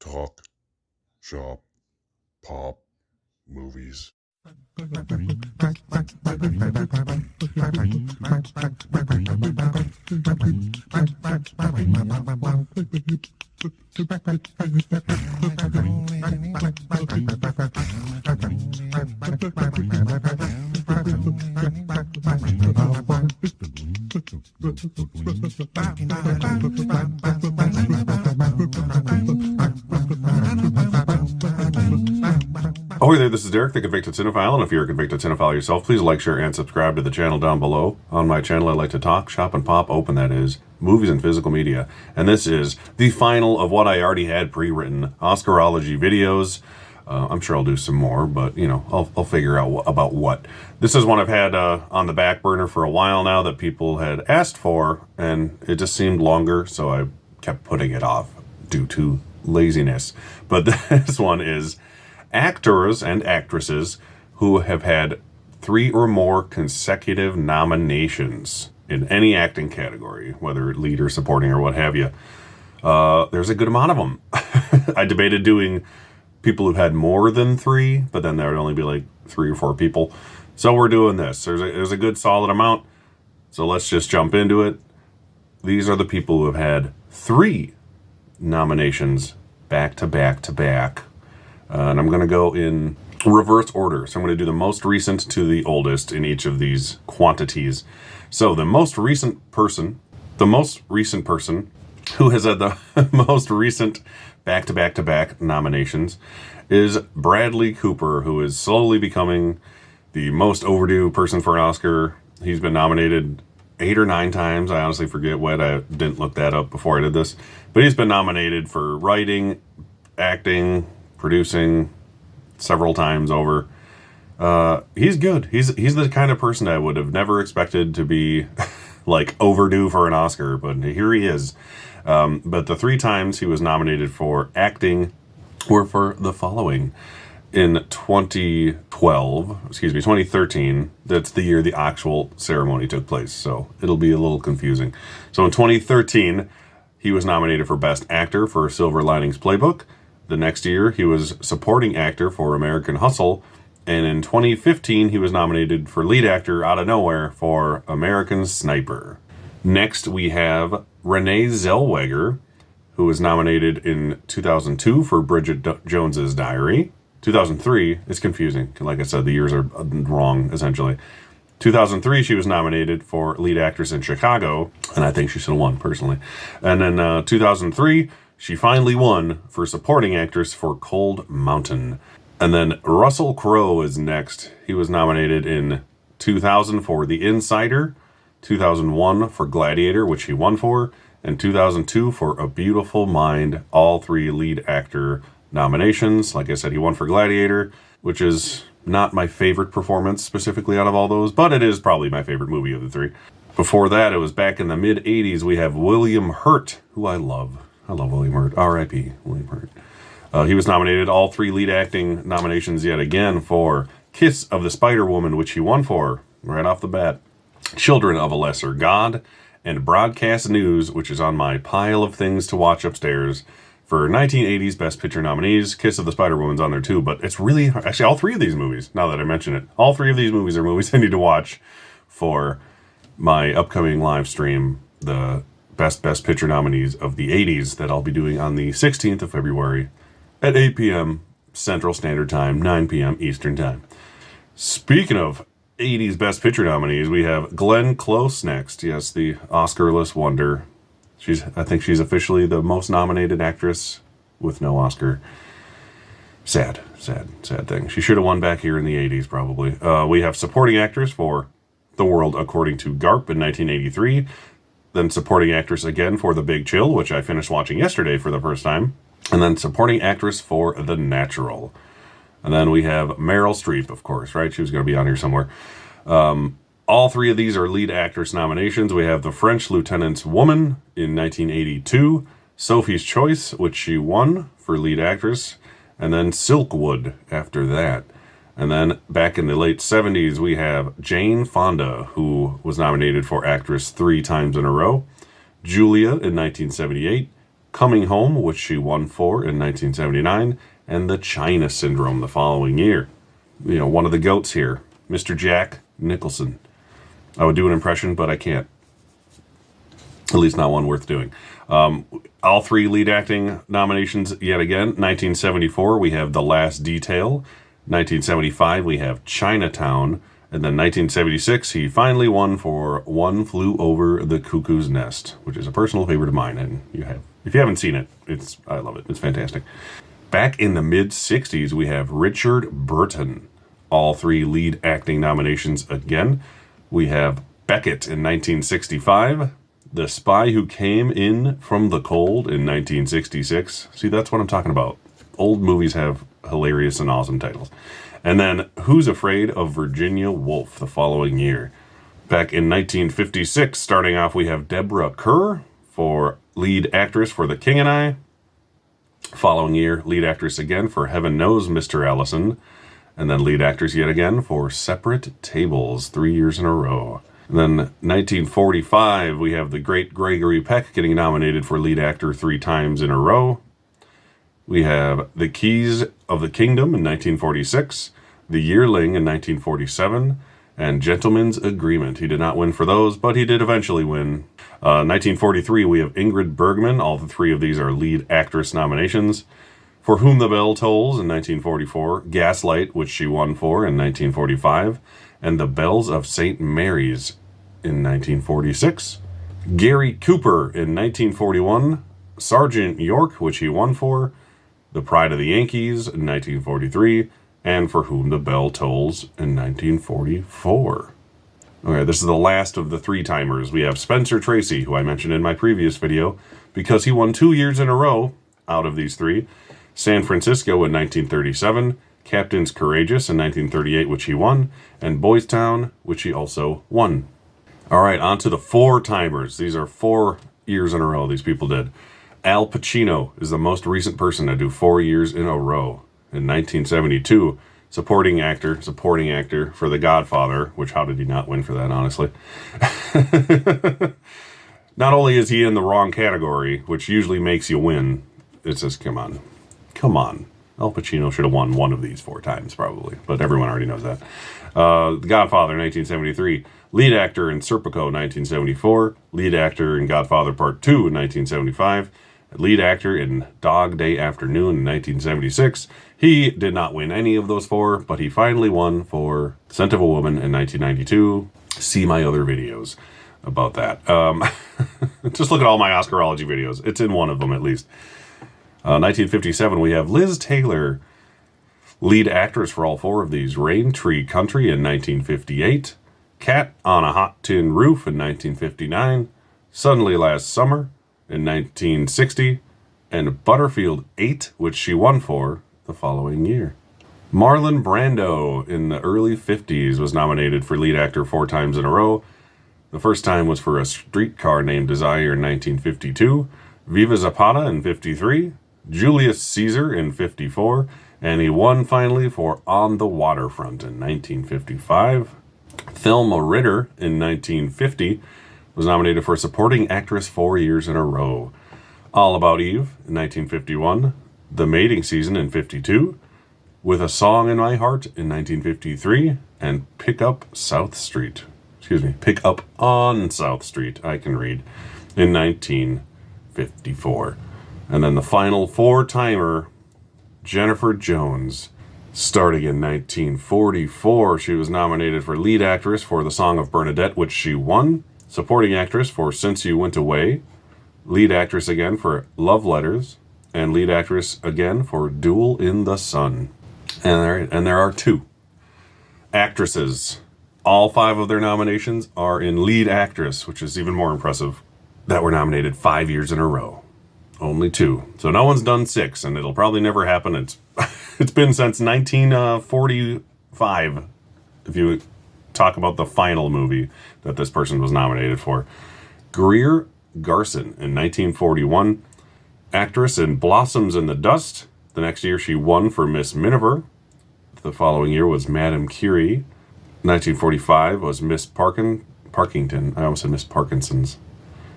Talk, shop, pop, movies. Oh, hey there, this is Derek, the Convicted Cinephile, and if you're a convicted cinephile yourself, please like, share, and subscribe to the channel down below. On my channel, I like to talk, shop, and pop open, that is, movies and physical media. And this is the final of what I already had pre-written, OSCAROLOGY videos. I'm sure I'll do some more, but, you know, I'll figure out about what. This is one I've had on the back burner for a while now that people had asked for, and it just seemed longer, so I kept putting it off due to laziness. But this one is actors and actresses who have had 3 or more consecutive nominations in any acting category, whether lead or supporting or what have you. There's a good amount of them. I debated doing people who've had more than 3, but then there would only be like 3 or 4 people. So we're doing this. There's a good solid amount. So let's just jump into it. These are the people who have had 3 nominations back to back to back. And I'm going to go in reverse order. So I'm going to do the most recent to the oldest in each of these quantities. So the most recent person who has had the most recent back-to-back-to-back nominations is Bradley Cooper, who is slowly becoming the most overdue person for an Oscar. He's been nominated 8 or 9 times. I honestly forget what. I didn't look that up before I did this. But he's been nominated for writing, acting, producing several times over. He's good. He's the kind of person I would have never expected to be like overdue for an Oscar, but here he is. But the 3 times he was nominated for acting were for the following. In 2013, that's the year the actual ceremony took place, so it'll be a little confusing. So in 2013, he was nominated for Best Actor for Silver Linings Playbook. The next year, he was supporting actor for American Hustle. And in 2015, he was nominated for lead actor out of nowhere for American Sniper. Next, we have Renee Zellweger, who was nominated in 2002 for Bridget Jones's Diary. 2003, it's confusing. Like I said, the years are wrong, essentially. 2003, she was nominated for lead actress in Chicago, and I think she should have won, personally. And then 2003, she finally won for supporting actress for Cold Mountain. And then Russell Crowe is next. He was nominated in 2000 for The Insider, 2001 for Gladiator, which he won for, and 2002 for A Beautiful Mind, all 3 lead actor nominations. Like I said, he won for Gladiator, which is not my favorite performance specifically out of all those, but it is probably my favorite movie of the 3. Before that, it was back in the mid-'80s, we have William Hurt, who I love. I love William Hurt. R.I.P. William Hurt. He was nominated all 3 lead acting nominations yet again for Kiss of the Spider-Woman, which he won for right off the bat, Children of a Lesser God, and Broadcast News, which is on my pile of things to watch upstairs. For 1980s Best Picture nominees, Kiss of the Spider-Woman's on there too, but it's really, actually all 3 of these movies, now that I mention it, all 3 of these movies are movies I need to watch for my upcoming live stream, the Best Picture nominees of the 80s that I'll be doing on the 16th of February at 8 p.m. Central Standard Time, 9 p.m. Eastern Time. Speaking of 80s Best Picture nominees, we have Glenn Close next. Yes, the Oscar-less wonder. I think she's officially the most nominated actress with no Oscar. Sad thing. She should have won back here in the 80s, probably. We have supporting actress for The World According to Garp in 1983. Then supporting actress again for The Big Chill, which I finished watching yesterday for the first time. And then supporting actress for The Natural. And then we have Meryl Streep, of course, right? She was going to be on here somewhere. All 3 of these are lead actress nominations. We have The French Lieutenant's Woman in 1982. Sophie's Choice, which she won for lead actress. And then Silkwood after that. And then back in the late 70s, we have Jane Fonda, who was nominated for actress 3 times in a row. Julia in 1978. Coming Home, which she won for in 1979, and The China Syndrome the following year. You know, one of the GOATs here, Mr. Jack Nicholson. I would do an impression, but I can't. At least not one worth doing. All three lead acting nominations yet again. 1974, we have The Last Detail. 1975, we have Chinatown. And then 1976, he finally won for One Flew Over the Cuckoo's Nest, which is a personal favorite of mine. And if you haven't seen it, I love it. It's fantastic. Back in the mid-60s, we have Richard Burton. All three lead acting nominations again. We have Beckett in 1965. The Spy Who Came In From the Cold in 1966. See, that's what I'm talking about. Old movies have hilarious and awesome titles. And then Who's Afraid of Virginia Woolf the following year. Back in 1956, starting off, we have Deborah Kerr for lead actress for The King and I. Following year, lead actress again for Heaven Knows Mr. Allison. And then lead actress yet again for Separate Tables, 3 years in a row. And then 1945, we have the great Gregory Peck getting nominated for lead actor 3 times in a row. We have The Keys of the Kingdom in 1946, The Yearling in 1947, and Gentleman's Agreement. He did not win for those, but he did eventually win. 1943, we have Ingrid Bergman. All the 3 of these are lead actress nominations. For Whom the Bell Tolls in 1944, Gaslight, which she won for in 1945, and The Bells of St. Mary's in 1946. Gary Cooper in 1941, Sergeant York, which he won for, The Pride of the Yankees in 1943, and For Whom the Bell Tolls in 1944. Okay, this is the last of the 3-timers. We have Spencer Tracy, who I mentioned in my previous video, because he won 2 years in a row out of these 3. San Francisco in 1937, Captains Courageous in 1938, which he won, and Boys Town, which he also won. All right, on to the 4-timers. These are 4 years in a row these people did. Al Pacino is the most recent person to do 4 years in a row. In 1972, supporting actor for The Godfather, which how did he not win for that, honestly? Not only is he in the wrong category, which usually makes you win, it's just, come on. Al Pacino should have won one of these 4 times, probably, but everyone already knows that. The Godfather, 1973. Lead actor in Serpico, 1974. Lead actor in Godfather Part 2 in 1975. Lead actor in Dog Day Afternoon in 1976. He did not win any of those 4, but he finally won for Scent of a Woman in 1992. See my other videos about that. Just look at all my Oscarology videos. It's in one of them, at least. 1957, we have Liz Taylor, lead actress for all 4 of these. Rain Tree Country in 1958. Cat on a Hot Tin Roof in 1959. Suddenly Last Summer in 1960. And Butterfield 8, which she won for the following year. Marlon Brando in the early 50s was nominated for lead actor 4 times in a row. The first time was for A Streetcar Named Desire in 1952. Viva Zapata in 53. Julius Caesar in 54, and he won finally for On the Waterfront in 1955. Thelma Ritter in 1950 was nominated for Supporting Actress 4 years in a row. All About Eve in 1951, The Mating Season in 52, With a Song in My Heart in 1953, and Pick Up on South Street, I can read, in 1954. And then the final 4-timer, Jennifer Jones. Starting in 1944, she was nominated for lead actress for The Song of Bernadette, which she won. Supporting actress for Since You Went Away. Lead actress again for Love Letters. And lead actress again for Duel in the Sun. And there are 2 actresses. All 5 of their nominations are in lead actress, which is even more impressive, that were nominated 5 years in a row. Only 2. So no one's done 6, and it'll probably never happen. It's been since 1945, if you talk about the final movie that this person was nominated for. Greer Garson in 1941. Actress in Blossoms in the Dust. The next year she won for Miss Miniver. The following year was Madame Curie. 1945 was Miss Parkington. I almost said Miss Parkinson's.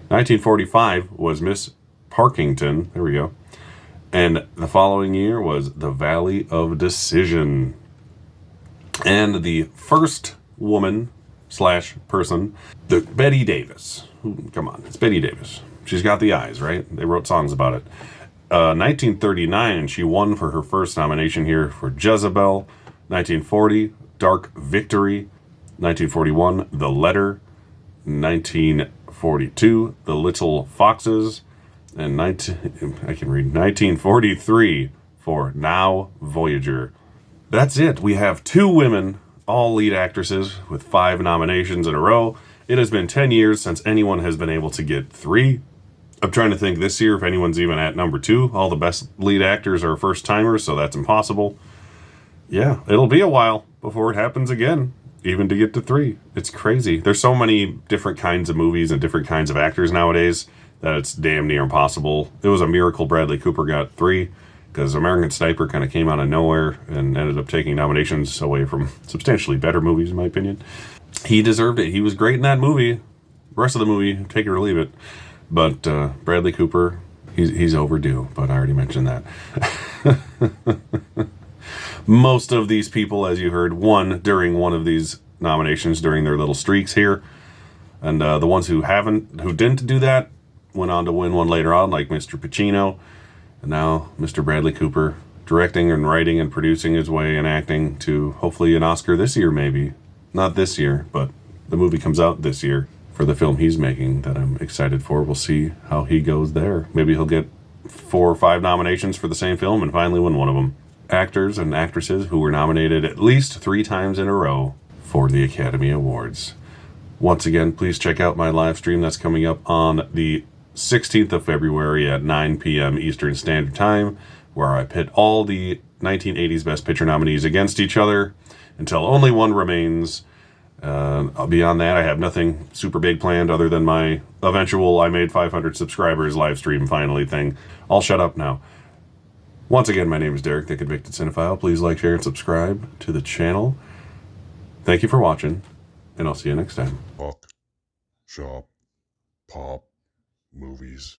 1945 was Miss Parkington. There we go. And the following year was The Valley of Decision. And the first woman / person, Betty Davis. Come on, it's Betty Davis. She's got the eyes, right? They wrote songs about it. 1939, she won for her first nomination here for Jezebel. 1940, Dark Victory. 1941, The Letter. 1942, The Little Foxes. And 1943 for Now Voyager. That's it. We have 2 women, all lead actresses, with 5 nominations in a row. It has been 10 years since anyone has been able to get 3. I'm trying to think this year if anyone's even at number 2. All the best lead actors are first-timers, so that's impossible. Yeah, it'll be a while before it happens again, even to get to 3. It's crazy. There's so many different kinds of movies and different kinds of actors nowadays that it's damn near impossible. It was a miracle Bradley Cooper got 3, because American Sniper kind of came out of nowhere and ended up taking nominations away from substantially better movies, in my opinion. He deserved it. He was great in that movie. The rest of the movie, take it or leave it. But Bradley Cooper, he's overdue, but I already mentioned that. Most of these people, as you heard, won during one of these nominations during their little streaks here. And the ones who didn't do that, went on to win one later on, like Mr. Pacino. And now Mr. Bradley Cooper directing and writing and producing his way and acting to hopefully an Oscar this year, maybe. Not this year, but the movie comes out this year for the film he's making that I'm excited for. We'll see how he goes there. Maybe he'll get 4 or 5 nominations for the same film and finally win one of them. Actors and actresses who were nominated at least 3 times in a row for the Academy Awards. Once again, please check out my live stream that's coming up on the 16th of February at 9 p.m. Eastern Standard Time, where I pit all the 1980s Best Picture nominees against each other until only one remains. Beyond that, I have nothing super big planned other than my eventual I made 500 subscribers live stream finally thing. I'll shut up now. Once again, my name is Derek, the Convicted Cinephile. Please like, share, and subscribe to the channel. Thank you for watching, and I'll see you next time. Talk, shop, pop, movies.